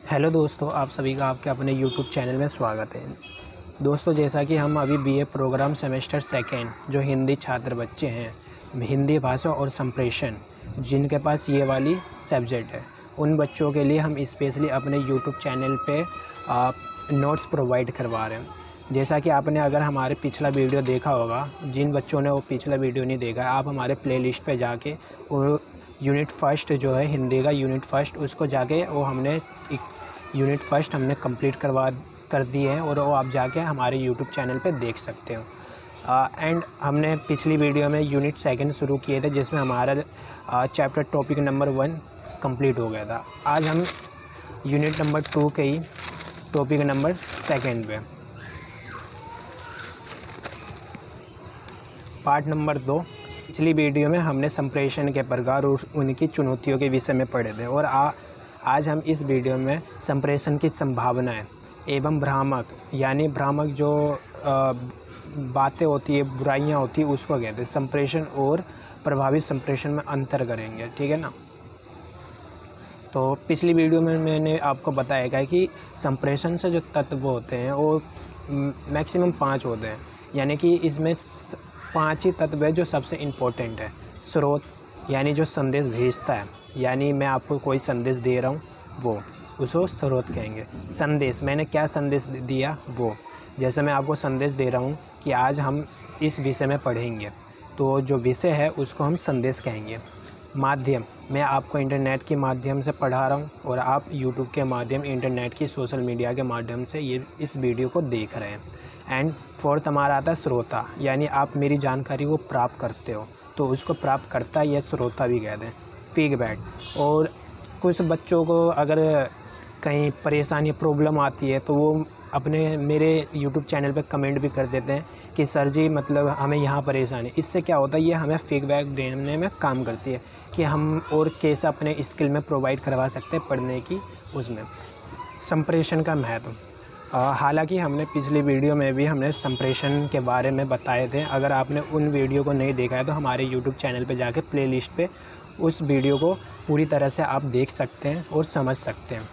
Hello दोस्तों, आप सभी का आपके अपने यूट्यूब चैनल में स्वागत है। दोस्तों, जैसा कि हम अभी बीए प्रोग्राम सेमेस्टर सेकेंड जो हिंदी छात्र बच्चे हैं, हिंदी भाषा और संप्रेषण जिनके पास ये वाली सब्जेक्ट है, उन बच्चों के लिए हम स्पेशली अपने यूट्यूब चैनल पे नोट्स प्रोवाइड करवा रहे हैं। जैसा कि आपने अगर हमारे पिछला वीडियो देखा होगा, जिन बच्चों ने वो पिछला वीडियो नहीं देखा, आप हमारे प्लेलिस्ट पे जाके वो यूनिट फर्स्ट जो है हिंदी का यूनिट फर्स्ट, उसको जाके वो हमने यूनिट फर्स्ट हमने कंप्लीट कर दी है और वो आप जाके हमारे यूट्यूब चैनल पे देख सकते हो। एंड हमने पिछली वीडियो में यूनिट सेकंड शुरू किए थे, जिसमें हमारा चैप्टर टॉपिक नंबर 1 कंप्लीट हो गया था। आज हम यूनिट नंबर 2 के ही टॉपिक नंबर सेकंड पे पार्ट नंबर 2। पिछली वीडियो में हमने संप्रेषण के प्रकार और उनकी चुनौतियों के विषय में पढ़े थे और आज हम इस वीडियो में संप्रेषण की संभावनाएं एवं भ्रामक, यानी भ्रामक जो बातें होती है, बुराइयां होती है, उसको कहते हैं। संप्रेषण और प्रभावित संप्रेषण में अंतर करेंगे, ठीक है ना। तो पिछली वीडियो में मैंने आपको बताया कि संप्रेषण से जो तत्व होते हैं वो मैक्सिमम 5 होते हैं, यानी कि इसमें 5 ही तत्व है जो सबसे इम्पोर्टेंट है। स्रोत, यानी जो संदेश भेजता है, यानी मैं आपको कोई संदेश दे रहा हूँ, वो उसको स्रोत कहेंगे। संदेश, मैंने क्या संदेश दिया, वो जैसे मैं आपको संदेश दे रहा हूँ कि आज हम इस विषय में पढ़ेंगे, तो जो विषय है उसको हम संदेश कहेंगे। माध्यम, मैं आपको इंटरनेट के माध्यम से पढ़ा रहा हूँ और आप यूट्यूब के माध्यम, इंटरनेट की, सोशल मीडिया के माध्यम से इस वीडियो को देख रहे हैं। एंड फोर्थ हमारा आता है श्रोता, यानी आप मेरी जानकारी को प्राप्त करते हो, तो उसको प्राप्त करता या श्रोता भी कहते हैं। फीडबैक, और कुछ बच्चों को अगर कहीं परेशानी, प्रॉब्लम आती है तो वो अपने मेरे यूट्यूब चैनल पे कमेंट भी कर देते हैं कि सर जी मतलब हमें यहाँ परेशानी। इससे क्या होता है, ये हमें फीडबैक देने में काम करती है कि हम और कैसे अपने स्किल में प्रोवाइड करवा सकते हैं पढ़ने की। उसमें संप्रेषण का महत्व, हालांकि हमने पिछली वीडियो में भी हमने संप्रेषण के बारे में बताए थे। अगर आपने उन वीडियो को नहीं देखा है तो हमारे यूट्यूब चैनल पे जाके प्लेलिस्ट पे उस वीडियो को पूरी तरह से आप देख सकते हैं और समझ सकते हैं।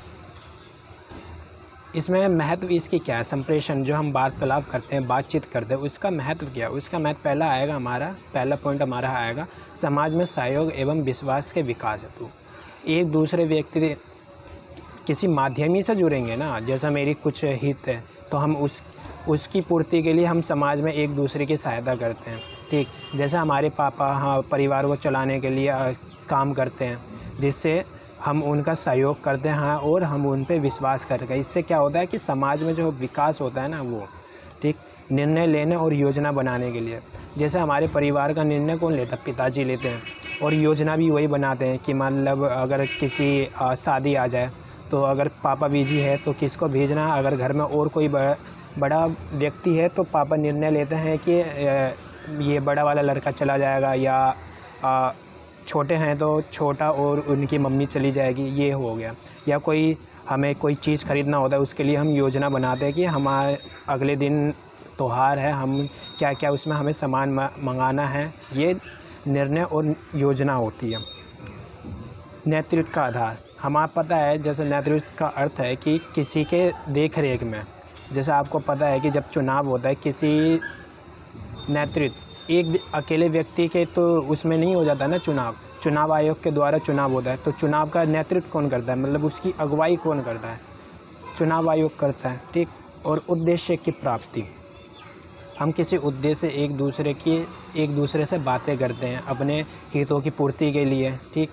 इसमें महत्व इसकी क्या है, संप्रेषण जो हम वार्तालाप करते हैं, बातचीत करते हैं, उसका महत्व क्या है। उसका महत्व पहला पॉइंट हमारा आएगा समाज में सहयोग एवं विश्वास के विकास हेतु। एक दूसरे व्यक्ति किसी माध्यमी से जुड़ेंगे ना, जैसा मेरी कुछ हित है तो हम उसकी पूर्ति के लिए हम समाज में एक दूसरे की सहायता करते हैं, ठीक। जैसे हमारे पापा परिवार को चलाने के लिए काम करते हैं, जिससे हम उनका सहयोग करते हैं और हम उन पे विश्वास करते हैं। इससे क्या होता है कि समाज में जो विकास होता है ना, वो ठीक, निर्णय लेने और योजना बनाने के लिए। जैसे हमारे परिवार का निर्णय कौन लेता है, पिताजी लेते हैं, और योजना भी वही बनाते हैं कि मतलब अगर किसी शादी आ जाए तो अगर पापा बिजी है तो किसको भेजना, अगर घर में और कोई बड़ा व्यक्ति है तो पापा निर्णय लेते हैं कि ये बड़ा वाला लड़का चला जाएगा, या छोटे हैं तो छोटा और उनकी मम्मी चली जाएगी, ये हो गया। या हमें कोई चीज़ ख़रीदना होता है, उसके लिए हम योजना बनाते हैं कि हमारे अगले दिन त्योहार है, हम क्या क्या उसमें हमें सामान मंगाना है। ये निर्णय और योजना होती है। नेतृत्व का आधार, हमें पता है जैसे नेतृत्व का अर्थ है कि किसी के देख रेख में, जैसे आपको पता है कि जब चुनाव होता है, किसी नेतृत्व एक अकेले व्यक्ति के तो उसमें नहीं हो जाता ना, चुनाव आयोग के द्वारा चुनाव होता है, तो चुनाव का नेतृत्व कौन करता है, मतलब उसकी अगुवाई कौन करता है, चुनाव आयोग करता है, ठीक। और उद्देश्य की प्राप्ति, हम किसी उद्देश्य से एक दूसरे से बातें करते हैं अपने हितों की पूर्ति के लिए, ठीक।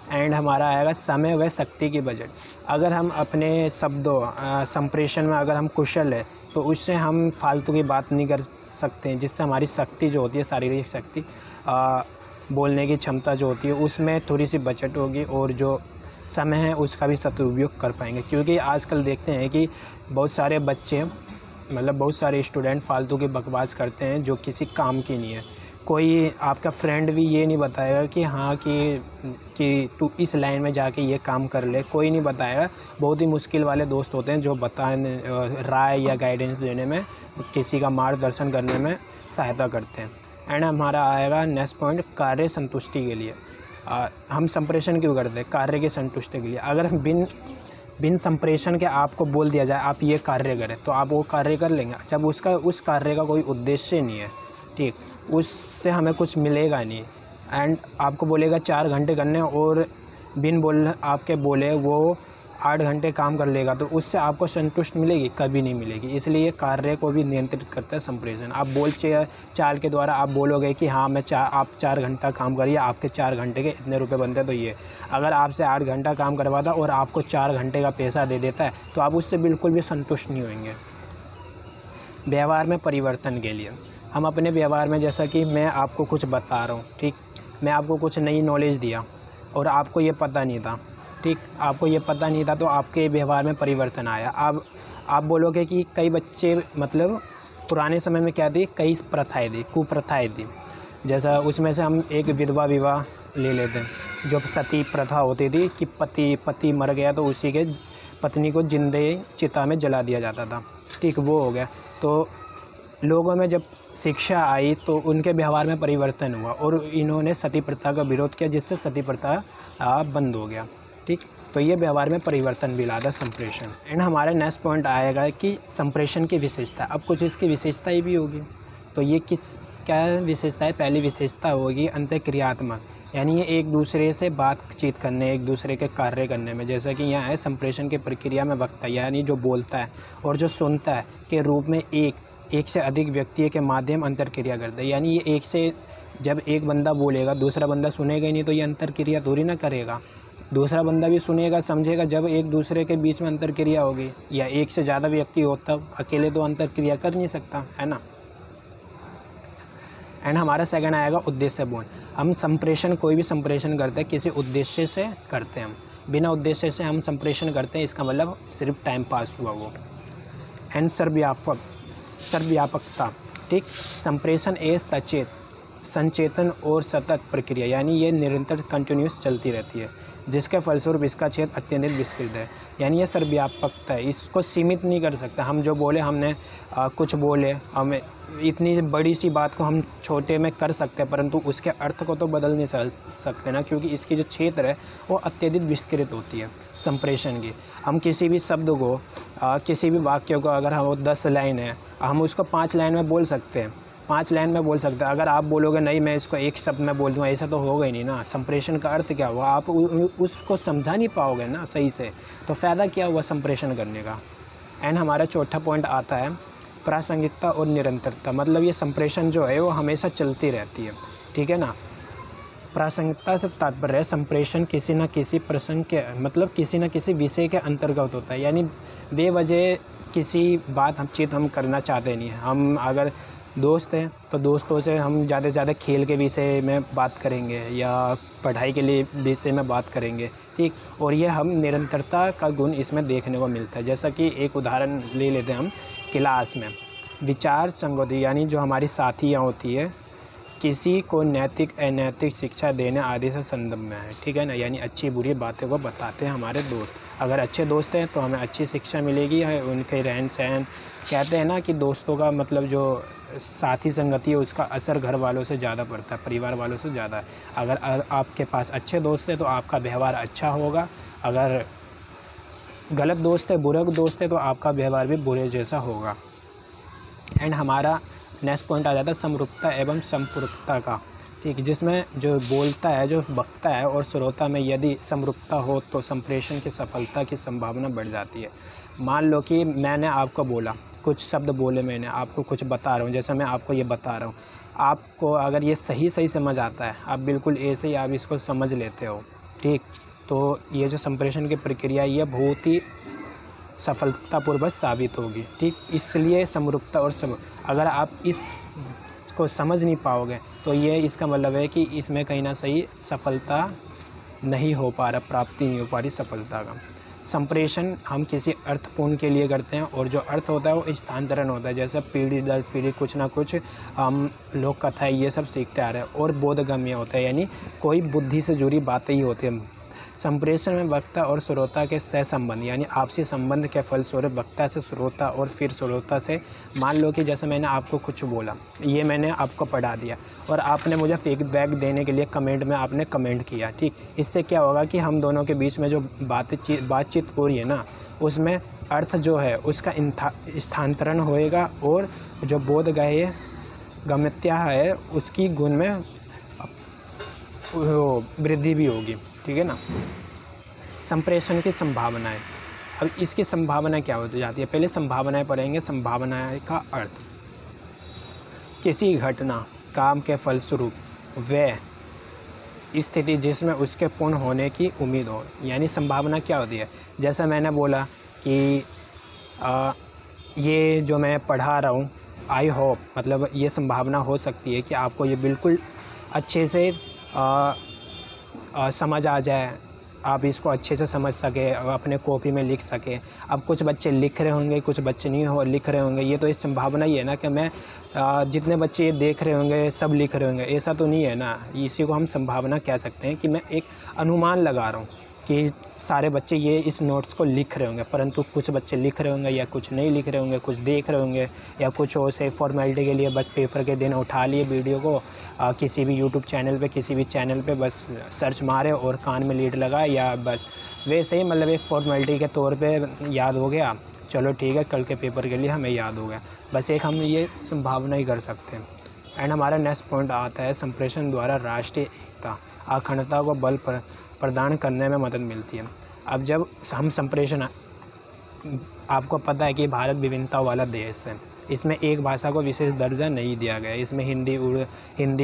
एंड हमारा आएगा समय व शक्ति की बजट। अगर हम अपने शब्दों संप्रेषण में अगर हम कुशल है तो उससे हम फालतू की बात नहीं कर सकते हैं, जिससे हमारी शक्ति जो होती है, शारीरिक शक्ति, बोलने की क्षमता जो होती है, उसमें थोड़ी सी बचत होगी और जो समय है उसका भी सदुपयोग कर पाएंगे। क्योंकि आजकल देखते हैं कि बहुत सारे बच्चे, मतलब बहुत सारे स्टूडेंट फालतू की बकवास करते हैं जो किसी काम की नहीं है। कोई आपका फ्रेंड भी ये नहीं बताएगा कि हाँ कि तू इस लाइन में जाके ये काम कर ले, कोई नहीं बताएगा। बहुत ही मुश्किल वाले दोस्त होते हैं जो राय या गाइडेंस देने में, किसी का मार्गदर्शन करने में सहायता करते हैं। एंड हमारा आएगा नेक्स्ट पॉइंट, कार्य संतुष्टि के लिए। हम संप्रेषण क्यों करते हैं? कार्य की संतुष्टि के लिए। अगर हम बिन बिन संप्रेषण के आपको बोल दिया जाए आप ये कार्य करें तो आप वो कार्य कर लेंगे, जब उस कार्य का कोई उद्देश्य नहीं है, ठीक, उससे हमें कुछ मिलेगा नहीं। एंड आपको बोलेगा 4 घंटे करने और बिन बोल आपके बोले वो 8 घंटे काम कर लेगा, तो उससे आपको संतुष्ट मिलेगी? कभी नहीं मिलेगी। इसलिए कार्य को भी नियंत्रित करता है संप्रेषण। आप बोल चाल के द्वारा आप बोलोगे कि हाँ आप 4 घंटा काम करिए, आपके 4 घंटे के इतने रुपए बनते हैं, तो ये अगर आपसे 8 घंटा काम करवाता और आपको 4 घंटे का पैसा दे देता है तो आप उससे बिल्कुल भी संतुष्ट नहीं होंगे। व्यवहार में परिवर्तन के लिए हम अपने व्यवहार में, जैसा कि मैं आपको कुछ बता रहा हूँ, ठीक, मैं आपको कुछ नई नॉलेज दिया और आपको ये पता नहीं था, ठीक, आपको ये पता नहीं था तो आपके व्यवहार में परिवर्तन आया। अब आप बोलोगे कि कई बच्चे मतलब पुराने समय में क्या थी, कई प्रथाएं थी, कुप्रथाएं थी, जैसा उसमें से हम एक विधवा विवाह ले लेते हैं, जो सती प्रथा होती थी कि पति मर गया तो उसी के पत्नी को जिंदे चिता में जला दिया जाता था, ठीक, वो हो गया। तो लोगों में जब शिक्षा आई तो उनके व्यवहार में परिवर्तन हुआ और इन्होंने सती प्रथा का विरोध किया, जिससे सती प्रथा बंद हो गया, ठीक। तो ये व्यवहार में परिवर्तन भी लाता संप्रेषण। एंड हमारा नेक्स्ट पॉइंट आएगा कि संप्रेषण की विशेषता। अब कुछ इसकी विशेषताएं भी होगी, तो ये क्या विशेषता है? पहली विशेषता होगी अंतःक्रियात्मक, यानी ये एक दूसरे से बातचीत करने, एक दूसरे के कार्य करने में, जैसा कि यहाँ है संप्रेषण की प्रक्रिया में वक्ता यानी जो बोलता है और जो सुनता है के रूप में एक से अधिक व्यक्ति के माध्यम अंतरक्रिया करता है। यानी ये जब एक बंदा बोलेगा दूसरा बंदा सुनेगा ही नहीं, तो ये अंतरक्रिया थोड़ी ना करेगा। दूसरा बंदा भी सुनेगा समझेगा जब एक दूसरे के बीच में अंतरक्रिया होगी, या एक से ज़्यादा व्यक्ति हो तब, अकेले तो अंतरक्रिया कर नहीं सकता, है ना। एंड हमारा सेकंड आएगा उद्देश्यपूर्ण। हम संप्रेषण, कोई भी संप्रेषण करते हैं किसी उद्देश्य से करते हैं, बिना उद्देश्य से हम संप्रेषण करते हैं, इसका मतलब सिर्फ टाइम पास हुआ वो। एंड सर्वव्यापकता, ठीक, संप्रेषण एक संचेतन और सतत प्रक्रिया, यानी ये निरंतर कंटिन्यूस चलती रहती है, जिसके फलस्वरूप इसका क्षेत्र अत्यधिक विस्तृत है। यानी ये सर्वव्यापकता है, इसको सीमित नहीं कर सकता। हम जो बोले, हमने कुछ बोले, हमें इतनी बड़ी सी बात को हम छोटे में कर सकते हैं, परंतु उसके अर्थ को तो बदल नहीं सकते ना, क्योंकि इसकी जो क्षेत्र है वो अत्यधिक विस्तृत होती है संप्रेषण की। हम किसी भी शब्द को, किसी भी वाक्य को, अगर हम 10 लाइन है, हम उसको 5 लाइन में बोल सकते हैं, 5 लाइन में बोल सकते हैं। अगर आप बोलोगे नहीं मैं इसको एक शब्द में बोल दूँगा, ऐसा तो होगा ही नहीं ना। संप्रेषण का अर्थ क्या हुआ? आप उसको समझा नहीं पाओगे ना सही से, तो फ़ायदा क्या हुआ संप्रेषण करने का। एंड हमारा चौथा पॉइंट आता है प्रासंगिकता और निरंतरता, मतलब ये संप्रेषण जो है वो हमेशा चलती रहती है, ठीक है ना। प्रासंगिकता से तात्पर्य है संप्रेषण किसी न किसी प्रसंग के, मतलब किसी न किसी विषय के अंतर्गत होता है, यानी बेवजह किसी बात हम करना चाहते नहीं हैं। हम अगर दोस्त हैं तो दोस्तों से हम ज़्यादा से ज़्यादा खेल के विषय में बात करेंगे या पढ़ाई के लिए विषय में बात करेंगे, ठीक। और ये हम निरंतरता का गुण इसमें देखने को मिलता है। जैसा कि एक उदाहरण ले लेते हैं हम, क्लास में विचार संगति, यानी जो हमारी साथियाँ होती है, किसी को नैतिक अनैतिक शिक्षा देने आदि से संदर्भ में है, ठीक है ना। यानी अच्छी बुरी बातें को बताते हैं हमारे दोस्त। अगर अच्छे दोस्त हैं तो हमें अच्छी शिक्षा मिलेगी, उनके रहन सहन। कहते हैं ना कि दोस्तों का मतलब जो साथी संगति है उसका असर घर वालों से ज़्यादा पड़ता है, परिवार वालों से ज़्यादा। अगर आपके पास अच्छे दोस्त हैं तो आपका व्यवहार अच्छा होगा, अगर गलत दोस्त है, बुरे दोस्त है, तो आपका व्यवहार भी बुरे जैसा होगा। एंड हमारा नेक्स्ट पॉइंट आ जाता है समरूपता एवं संपूरकता का, ठीक, जिसमें जो बोलता है, जो वक्ता है और श्रोता में यदि समरूपता हो तो संप्रेषण की सफलता की संभावना बढ़ जाती है। मान लो कि मैंने आपको बोला, कुछ शब्द बोले, मैंने आपको कुछ बता रहा हूँ, जैसे मैं आपको ये बता रहा हूँ, आपको अगर ये सही समझ आता है, आप बिल्कुल ऐसे ही आप इसको समझ लेते हो, ठीक, तो ये जो संप्रेषण की प्रक्रिया ये बहुत ही सफलतापूर्वक साबित होगी, ठीक। इसलिए समरूपता और अगर आप इस को समझ नहीं पाओगे तो ये इसका मतलब है कि इसमें कहीं ना सही सफलता नहीं हो पा रहा, प्राप्ति नहीं हो पा रही सफलता का। संप्रेषण हम किसी अर्थपूर्ण के लिए करते हैं, और जो अर्थ होता है वो स्थानांतरण होता है, जैसे पीढ़ी दर पीढ़ी कुछ ना कुछ हम लोक कथाएँ ये सब सीखते आ रहे हैं। और बोधगम्य होता है, यानी कोई बुद्धि से जुड़ी बातें ही होती हैं। संप्रेषण में वक्ता और श्रोता के सहसंबंध यानी आपसी संबंध के फलस्वरूप वक्ता से श्रोता और फिर श्रोता से, मान लो कि जैसे मैंने आपको कुछ बोला, ये मैंने आपको पढ़ा दिया और आपने मुझे फीडबैक देने के लिए कमेंट में आपने कमेंट किया, ठीक। इससे क्या होगा कि हम दोनों के बीच में जो बातचीत हो रही है ना, उसमें अर्थ जो है उसका स्थानांतरण होएगा और जो बोध गम्यता है उसकी गुण में वृद्धि भी होगी, ठीक है ना। संप्रेषण की संभावनाएं, अब इसकी संभावना क्या हो जाती है, पहले संभावनाएं पढ़ेंगे। संभावनाएं का अर्थ किसी घटना काम के फलस्वरूप वह स्थिति जिसमें उसके पूर्ण होने की उम्मीद हो, यानी संभावना क्या होती है। जैसा मैंने बोला कि ये जो मैं पढ़ा रहा हूँ, आई होप मतलब ये संभावना हो सकती है कि आपको ये बिल्कुल अच्छे से समझ आ जाए, आप इसको अच्छे से समझ सके, अपने कॉपी में लिख सके। अब कुछ बच्चे लिख रहे होंगे, कुछ बच्चे नहीं लिख रहे होंगे, ये तो इस संभावना ही है ना कि मैं जितने बच्चे ये देख रहे होंगे सब लिख रहे होंगे, ऐसा तो नहीं है ना। इसी को हम संभावना कह सकते हैं कि मैं एक अनुमान लगा रहा हूँ कि सारे बच्चे ये इस नोट्स को लिख रहे होंगे, परंतु कुछ बच्चे लिख रहे होंगे या कुछ नहीं लिख रहे होंगे, कुछ देख रहे होंगे या कुछ और से फॉर्मेलिटी के लिए बस पेपर के दिन उठा लिए वीडियो को, किसी भी यूट्यूब चैनल पे किसी भी चैनल पे बस सर्च मारे और कान में लीड लगाए, या बस वैसे ही मतलब एक फॉर्मेलिटी के तौर पे याद हो गया, चलो ठीक है कल के पेपर के लिए हमें याद हो गया, बस एक हम ये संभावना ही कर सकते हैं। एंड हमारा नेक्स्ट पॉइंट आता है संप्रेषण द्वारा राष्ट्रीय एकता अखंडता को बल प्रदान करने में मदद मिलती है। अब जब हम संप्रेषण, आपको पता है कि भारत विभिन्नता वाला देश है, इसमें एक भाषा को विशेष दर्जा नहीं दिया गया। इसमें हिंदी,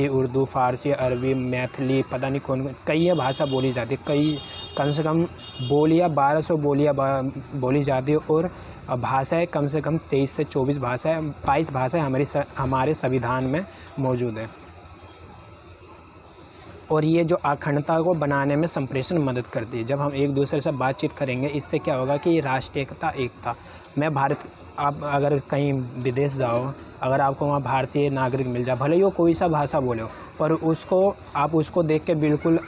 उर्दू, फारसी, अरबी, मैथिली, पता नहीं कौन कई भाषा बोली जाती है, कई कम से कम बोलियाँ 1200 बोलियाँ बोली जाती है और भाषाएं कम से कम 23 से 24 भाषाएँ 22 भाषाएँ हमारे संविधान में मौजूद है। और ये जो अखंडता को बनाने में संप्रेषण मदद करती है। जब हम एक दूसरे से बातचीत करेंगे, इससे क्या होगा कि राष्ट्रीय एकता मैं भारत, आप अगर कहीं विदेश जाओ, अगर आपको वहाँ भारतीय नागरिक मिल जाए, भले ही वो कोई सा भाषा बोले हो, पर आप उसको देख के बिल्कुल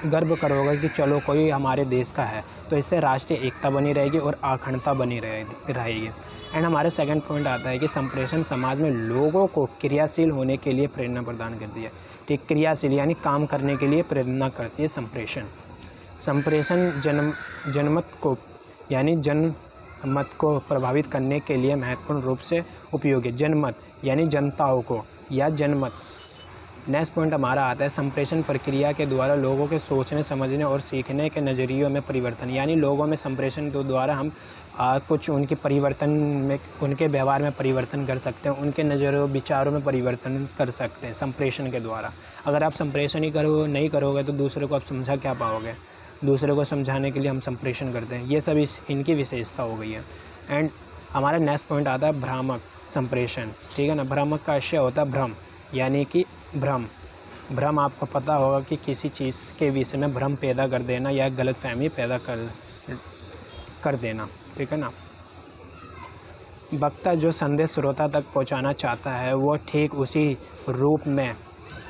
गर्व करोगे कि चलो कोई हमारे देश का है, तो इससे राष्ट्रीय एकता बनी रहेगी और अखंडता बनी रहेगी। एंड हमारे सेकंड पॉइंट आता है कि संप्रेषण समाज में लोगों को क्रियाशील होने के लिए प्रेरणा प्रदान करती है, ठीक। क्रियाशील यानी काम करने के लिए प्रेरणा करती है संप्रेषण जनमत को यानी जनमत को प्रभावित करने के लिए महत्वपूर्ण रूप से उपयोगी। जनमत यानी जनताओं को या जनमत। नेक्स्ट पॉइंट हमारा आता है संप्रेषण प्रक्रिया के द्वारा लोगों के सोचने, समझने और सीखने के नज़रियों में परिवर्तन, यानी लोगों में संप्रेषण के द्वारा हम कुछ उनके परिवर्तन में, उनके व्यवहार में परिवर्तन कर सकते हैं, उनके नज़रों विचारों में परिवर्तन कर सकते हैं संप्रेषण के द्वारा। अगर आप संप्रेषण ही नहीं करोगे तो दूसरे को आप समझा क्या पाओगे। दूसरे को समझाने के लिए हम संप्रेषण करते हैं। ये सब इनकी विशेषता हो गई है। एंड हमारा नेक्स्ट पॉइंट आता है भ्रामक संप्रेषण, ठीक है ना। भ्रामक का आशय होता है भ्रम, यानी कि भ्रम आपको पता होगा कि किसी चीज़ के विषय में भ्रम पैदा कर देना या गलतफहमी पैदा कर देना, ठीक है ना। वक्ता जो संदेश श्रोता तक पहुंचाना चाहता है वो ठीक उसी रूप में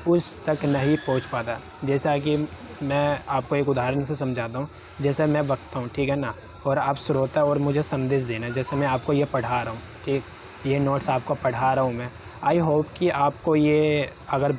उस तक नहीं पहुंच पाता। जैसा कि मैं आपको एक उदाहरण से समझाता हूँ। जैसे मैं वक्ता हूँ, ठीक है ना, और आप श्रोता और मुझे संदेश देना। जैसे मैं आपको ये पढ़ा रहा हूँ, ठीक, ये नोट्स आपको पढ़ा रहा हूँ मैं। आई होप कि आपको ये, अगर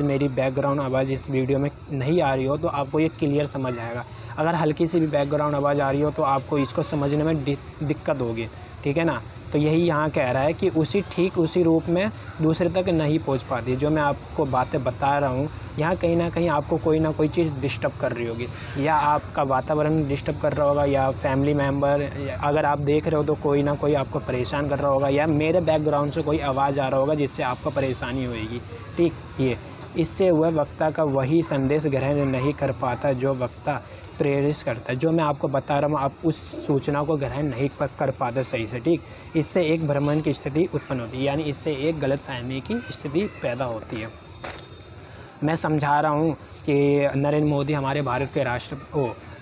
मेरी बैकग्राउंड आवाज़ इस वीडियो में नहीं आ रही हो तो आपको ये क्लियर समझ आएगा। अगर हल्की सी भी बैकग्राउंड आवाज़ आ रही हो तो आपको इसको समझने में दिक्कत होगी, ठीक है ना। तो यही यहाँ कह रहा है कि उसी रूप में दूसरे तक नहीं पहुँच पाती। जो मैं आपको बातें बता रहा हूँ, यहाँ कहीं ना कहीं आपको कोई ना कोई चीज़ डिस्टर्ब कर रही होगी, या आपका वातावरण डिस्टर्ब कर रहा होगा, या फैमिली मेम्बर, अगर आप देख रहे हो तो कोई ना कोई आपको परेशान कर रहा होगा, या मेरे बैकग्राउंड से कोई आवाज़ आ रहा होगा जिससे आपको परेशानी होगी, ठीक। ये इससे वह वक्ता का वही संदेश ग्रहण नहीं कर पाता जो वक्ता प्रेरित करता है। जो मैं आपको बता रहा हूँ आप उस सूचना को ग्रहण नहीं कर पाते सही से, ठीक। इससे एक भ्रमण की स्थिति उत्पन्न होती है, यानी इससे एक गलतफहमी की स्थिति पैदा होती है। मैं समझा रहा हूँ कि नरेंद्र मोदी हमारे भारत के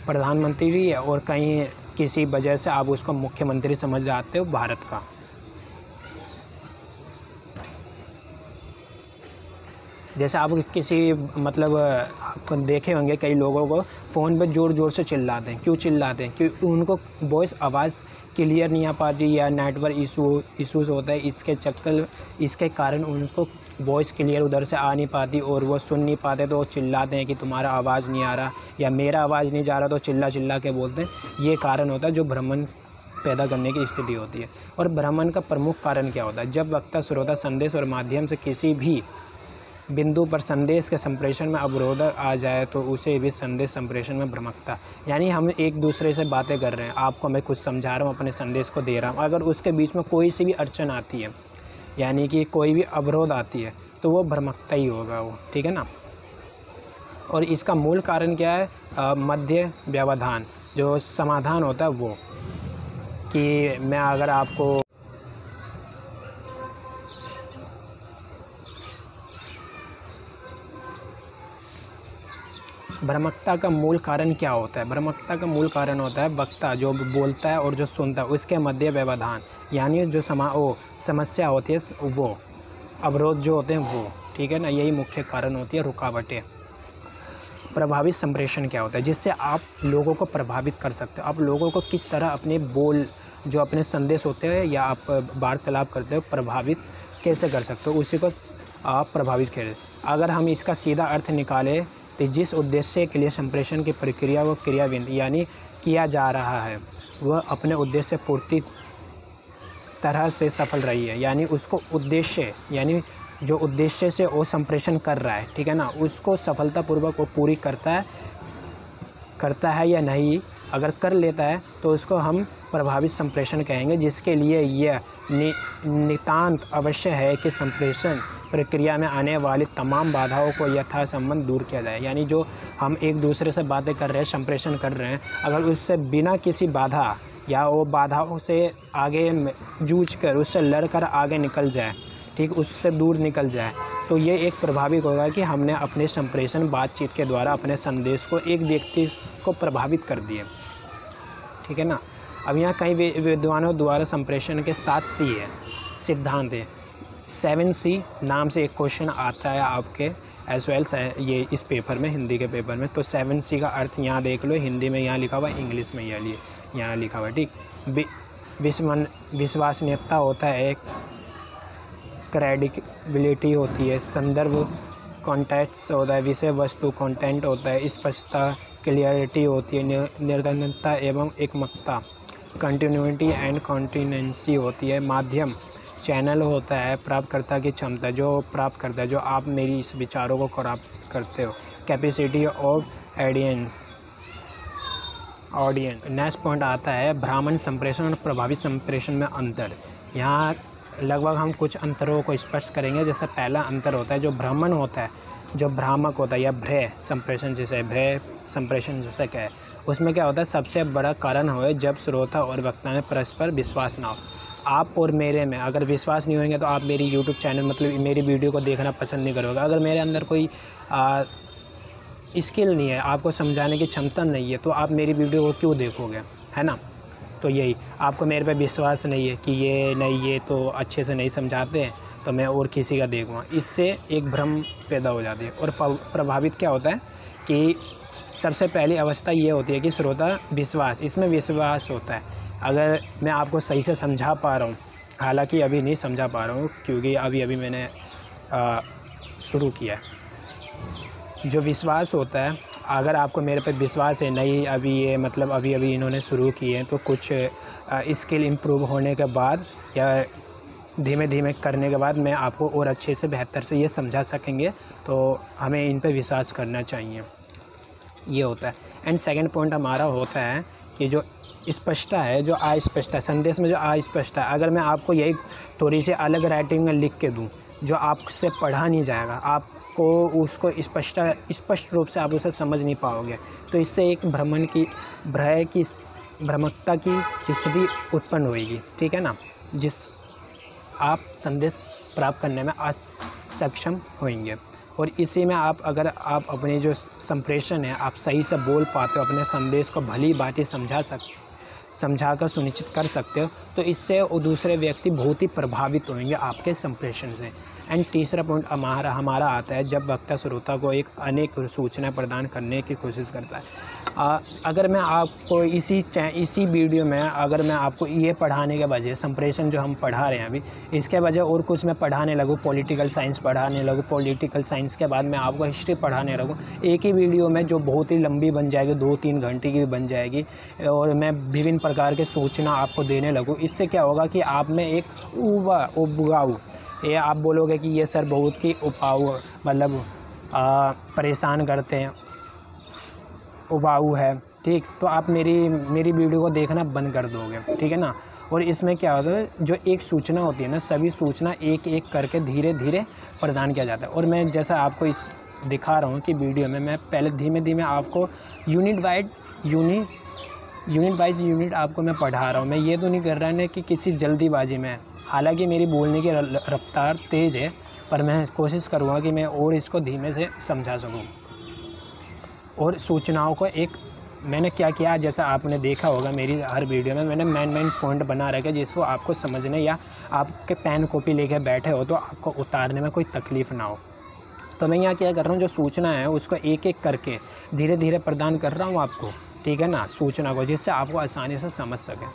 प्रधानमंत्री भी है, और कहीं किसी वजह से आप उसको मुख्यमंत्री समझ जाते हो भारत का। जैसे आप किसी मतलब आप देखे होंगे कई लोगों को फ़ोन पे ज़ोर ज़ोर से चिल्लाते हैं। क्यों चिल्लाते हैं? क्योंकि उनको वॉइस आवाज़ क्लियर नहीं आ पाती या नेटवर्क इश्यूज़ होता है, इसके कारण उनको वॉइस क्लियर उधर से आ नहीं पाती और वो सुन नहीं पाते, तो वो चिल्लाते हैं कि तुम्हारा आवाज़ नहीं आ रहा या मेरा आवाज़ नहीं जा रहा, तो चिल्ला चिल्ला के बोलते हैं। ये कारण होता है जो भ्रमण पैदा करने की स्थिति होती है। और भ्रमण का प्रमुख कारण क्या होता है? जब वक्ता श्रोता संदेश और माध्यम से किसी भी बिंदु पर संदेश के संप्रेषण में अवरोध आ जाए तो उसे भी संदेश संप्रेषण में भ्रमकता। यानी हम एक दूसरे से बातें कर रहे हैं, आपको मैं कुछ समझा रहा हूँ, अपने संदेश को दे रहा हूँ, अगर उसके बीच में कोई सी भी अड़चन आती है, यानी कि कोई भी अवरोध आती है, तो वो भ्रमकता ही होगा वो, ठीक है ना। और इसका मूल कारण क्या है? मध्य व्यवधान, जो समाधान होता है वो, कि मैं अगर आपको भ्रमकता का मूल कारण क्या होता है? भ्रमकता का मूल कारण होता है वक्ता जो बोलता है और जो सुनता है उसके मध्य व्यवधान, यानी जो समस्या होती है वो, अवरोध जो होते हैं वो, ठीक है ना। यही मुख्य कारण होती है, रुकावटें। प्रभावित संप्रेषण क्या होता है? जिससे आप लोगों को प्रभावित कर सकते हो। आप लोगों को किस तरह अपने बोल, जो अपने संदेश होते हैं या आप वार्तालाप करते हो, प्रभावित कैसे कर सकते हो, उसी को आप प्रभावित करें। अगर हम इसका सीधा अर्थ निकालें तो जिस उद्देश्य के लिए संप्रेषण की प्रक्रिया वो क्रियाविधि यानी किया जा रहा है, वह अपने उद्देश्य पूर्ति तरह से सफल रही है। यानी उसको उद्देश्य, यानी जो उद्देश्य से वो संप्रेषण कर रहा है, ठीक है ना, उसको सफलतापूर्वक वो पूरी करता है या नहीं। अगर कर लेता है तो उसको हम प्रभावित संप्रेषण कहेंगे, जिसके लिए यह नितांत अवश्य है कि संप्रेषण प्रक्रिया में आने वाली तमाम बाधाओं को यथासंभव दूर किया जाए। यानी जो हम एक दूसरे से बातें कर रहे हैं, संप्रेषण कर रहे हैं, अगर उससे बिना किसी बाधा या वो बाधाओं से आगे जूझ कर, उससे लड़कर आगे निकल जाए, ठीक, उससे दूर निकल जाए, तो ये एक प्रभावित होगा कि हमने अपने संप्रेषण बातचीत के द्वारा अपने संदेश को एक व्यक्ति को प्रभावित कर दिए, ठीक है ना। अब यहाँ कई विद्वानों द्वारा संप्रेषण के 7 C है, सिद्धांत है। 7C नाम से एक क्वेश्चन आता है आपके एज वेल ये इस पेपर में, हिंदी के पेपर में। तो 7C का अर्थ यहाँ देख लो, हिंदी में यहाँ लिखा हुआ है, इंग्लिश में यहाँ लिखा हुआ है, ठीक। विश्वसनीयता होता है, एक क्रेडिबिलिटी होती है, संदर्भ कॉन्टेक्स्ट होता है, विषय वस्तु कंटेंट होता है, स्पष्टता क्लियरिटी होती है, निर्धारणता एवं एकमकता कंटिन्यूटी एंड कॉन्टिनेंसी होती है, माध्यम चैनल होता है, प्राप्तकर्ता की क्षमता, जो प्राप्त करता है, जो आप मेरी इस विचारों को प्राप्त करते हो, capacity of audience. Next point आता है भ्रमण संप्रेषण और प्रभावित संप्रेषण में अंतर। यहाँ लगभग हम कुछ अंतरों को स्पष्ट करेंगे। जैसे पहला अंतर होता है जो भ्रमण होता है, जो भ्रामक होता है या भ्रय संप्रेषण जैसे क्या है, उसमें क्या होता है, सबसे बड़ा कारण हो जब श्रोता और वक्ता में परस्पर विश्वास ना हो। आप और मेरे में अगर विश्वास नहीं होंगे तो आप मेरी यूट्यूब चैनल मतलब मेरी वीडियो को देखना पसंद नहीं करोगे। अगर मेरे अंदर कोई स्किल नहीं है, आपको समझाने की क्षमता नहीं है, तो आप मेरी वीडियो को क्यों देखोगे, है ना। तो यही, आपको मेरे पे विश्वास नहीं है कि ये तो अच्छे से नहीं समझाते हैं, तो मैं और किसी का देखूँगा, इससे एक भ्रम पैदा हो जाती है। और प्रभावित क्या होता है कि सबसे पहली अवस्था ये होती है कि श्रोता विश्वास, इसमें विश्वास होता है। अगर मैं आपको सही से समझा पा रहा हूँ, हालांकि अभी नहीं समझा पा रहा हूँ क्योंकि अभी मैंने शुरू किया है। जो विश्वास होता है, अगर आपको मेरे पे विश्वास है, नहीं अभी इन्होंने शुरू किए हैं, तो कुछ स्किल इम्प्रूव होने के बाद या धीमे धीमे करने के बाद मैं आपको और अच्छे से बेहतर से ये समझा सकेंगे, तो हमें इन पे विश्वास करना चाहिए, ये होता है। एंड सेकंड पॉइंट हमारा होता है कि जो स्पष्टता है, जो अस्पष्टता है, संदेश में जो अस्पष्टता है, अगर मैं आपको यही थोड़ी सी अलग राइटिंग में लिख के दूँ जो आपसे पढ़ा नहीं जाएगा, आपको उसको स्पष्ट रूप से आप उसे समझ नहीं पाओगे, तो इससे एक भ्रमकता की स्थिति उत्पन्न होगी, ठीक है ना, जिस आप संदेश प्राप्त करने में असक्षम होंगे। और इसी में अगर आप अपनी जो संप्रेषण है आप सही से बोल पाते हो, अपने संदेश को भली भांति समझा समझाकर सुनिश्चित कर सकते हो, तो इससे वो दूसरे व्यक्ति बहुत ही प्रभावित होंगे आपके संप्रेषण से। एंड तीसरा पॉइंट हमारा आता है जब वक्ता श्रोता को एक अनेक सूचना प्रदान करने की कोशिश करता है। अगर मैं आपको इसी वीडियो में अगर मैं आपको ये पढ़ाने के बजाय संप्रेषण जो हम पढ़ा रहे हैं अभी, इसके बजाय और कुछ मैं पढ़ाने लगूँ, पॉलिटिकल साइंस पढ़ाने लगूँ, पॉलिटिकल साइंस के बाद मैं आपको हिस्ट्री पढ़ाने लगूँ, एक ही वीडियो में जो बहुत ही लंबी बन जाएगी, 2-3 घंटे की बन जाएगी, और मैं विभिन्न प्रकार के सूचना आपको देने लगूँ, इससे क्या होगा कि आप में एक उबाऊ, ये आप बोलोगे कि ये सर बहुत ही उबाऊ मतलब परेशान करते हैं, उबाऊ है, ठीक, तो आप मेरी वीडियो को देखना बंद कर दोगे, ठीक है ना। और इसमें क्या होता है, जो एक सूचना होती है ना, सभी सूचना एक एक करके धीरे धीरे प्रदान किया जाता है। और मैं जैसा आपको इस दिखा रहा हूँ कि वीडियो में मैं पहले धीमे धीमे आपको यूनिट वाइज यूनिट आपको मैं पढ़ा रहा हूँ। मैं ये तो नहीं कर रहा है कि किसी जल्दीबाजी में, हालांकि मेरी बोलने की रफ्तार तेज़ है, पर मैं कोशिश करूँगा कि मैं और इसको धीमे से समझा सकूँ। और सूचनाओं को एक मैंने क्या किया, जैसा आपने देखा होगा मेरी हर वीडियो में मैंने मेन पॉइंट बना रखा है, जिसको आपको समझने या आपके पेन कॉपी लेके बैठे हो तो आपको उतारने में कोई तकलीफ़ ना हो। तो मैं यहाँ क्या कर रहा हूँ, जो सूचना है उसको एक एक करके धीरे धीरे प्रदान कर रहा हूँ आपको, ठीक है ना, सूचना को, जिससे आपको आसानी से समझ सकें।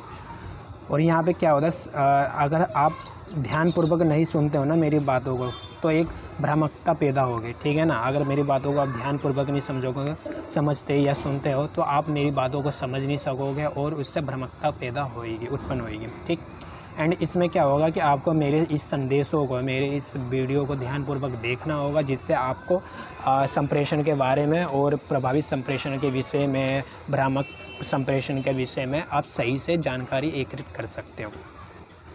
और यहाँ पे क्या होता है, अगर आप ध्यानपूर्वक नहीं सुनते हो ना मेरी बातों को, तो एक भ्रामकता पैदा होगी, ठीक है ना। अगर मेरी बातों को आप ध्यानपूर्वक नहीं समझते या सुनते हो तो आप मेरी बातों को समझ नहीं सकोगे और उससे भ्रामकता पैदा होगी, उत्पन्न होगी, ठीक। एंड इसमें क्या होगा कि आपको मेरे इस संदेशों को, मेरे इस वीडियो को ध्यानपूर्वक देखना होगा, जिससे आपको संप्रेषण के बारे में और प्रभावित संप्रेषण के विषय में, भ्रामक संप्रेषण के विषय में आप सही से जानकारी एकत्रित कर सकते हो।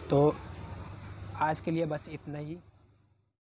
तो आज के लिए बस इतना ही।